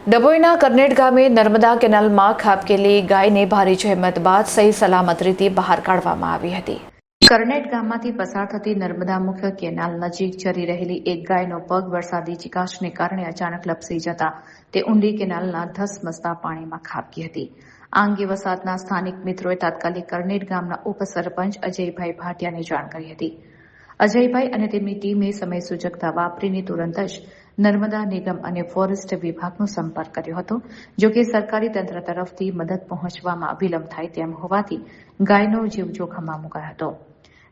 ડભોઈના કરનેટ ગામે નર્મદા કેનાલમાં ખાબકેલી ગાયને ભારે જહેમત બાદ સહી સલામત રીતે બહાર કાઢવામાં આવી હતી. કરનેટ ગામમાંથી પસાર થતી નર્મદા મુખ્ય કેનાલ નજીક ચરી રહેલી એક ગાયનો પગ વરસાદી ચીકાશને કારણે અચાનક લપસી જતા તે ઊંડી કેનાલના ધસમસતા પાણીમાં ખાબકી હતી. આ અંગે વસાહતના સ્થાનિક મિત્રોએ તાત્કાલિક કરનેટ ગામના ઉપસરપંચ અજયભાઈ ભાટિયાને જાણ કરી હતી. અજયભાઈ અને તેમની ટીમે સમય સૂચકતા વાપરીને તુરંત જ નર્મદા નિગમ અને ફોરેસ્ટ વિભાગનો સંપર્ક કર્યો હતો. જો કે સરકારી તંત્ર તરફથી મદદ પહોંચવામાં વિલંબ થાય તેમ હોવાથી ગાયનો જીવ જોખમમાં મુકાયો હતો.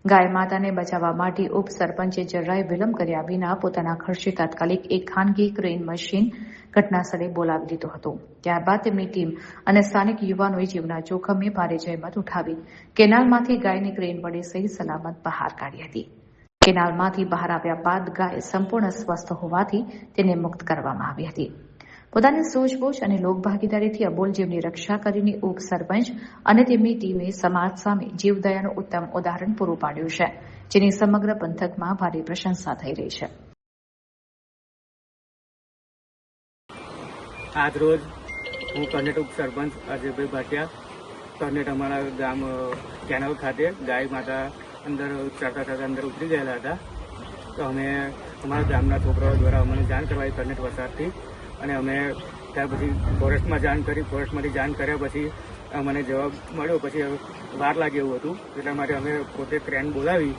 ગાય માતાને બચાવવા માટે ઉપસરપંચે જરાય વિલંબ કર્યા વિના પોતાના ખર્ચે તાત્કાલિક એક ખાનગી ક્રેન મશીન ઘટનાસ્થળે બોલાવી લીધું હતું. ત્યારબાદ તેમની ટીમ અને સ્થાનિક યુવાનોએ જીવના જોખમે ભારે જહેમત ઉઠાવી કેનાલમાંથી ગાયને ક્રેન વડે સહી સલામત બહાર કાઢી હતી. કેનાલમાંથી બહાર આવ્યા બાદ ગાય સંપૂર્ણ સ્વસ્થ હોવાથી તેને મુક્ત કરવામાં આવી હતી. પોતાની સૂઝબૂછ અને લોકભાગીદારીથી અબોલ જીવની રક્ષા કરીને ઉપસરપંચ અને તેમની ટીમે સમાજ સામે જીવદયાનું ઉત્તમ ઉદાહરણ પૂરું પાડ્યું છે, જેની સમગ્ર પંથકમાં ભારે પ્રશંસા થઈ રહી છે. આજ રોજ હું કરનેટ ઉપસરપંચ અજયભાઈ ભાટિયા કરનેટ અમારા ગામ કેનાલ ખાતે ગાય માતા ચડતા અંદર ઉતરી ગયેલા હતા. તો અમે અમારા ગામના છોકરાઓ દ્વારા અમને જાણ કરવાઈ કરનેટ વસાહતથી, અને અમે ત્યાર પછી ફોરેસ્ટમાં જાણ કરી. ફોરેસ્ટમાંથી જાણ કર્યા પછી અમને જવાબ મળ્યો. પછી વાર લાગે એવું હતું, એટલા માટે અમે પોતે ક્રેન બોલાવી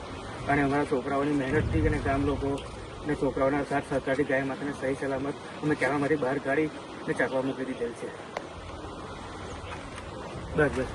અને અમારા છોકરાઓની મહેનતથી અને ગામ લોકો અને છોકરાઓના સાથ સહકારથી ગાય માતાને સહી સલામત અમે કેનાલમાંથી બહાર કાઢી અને ચાકવા મૂકી દીધેલ છે. બસ.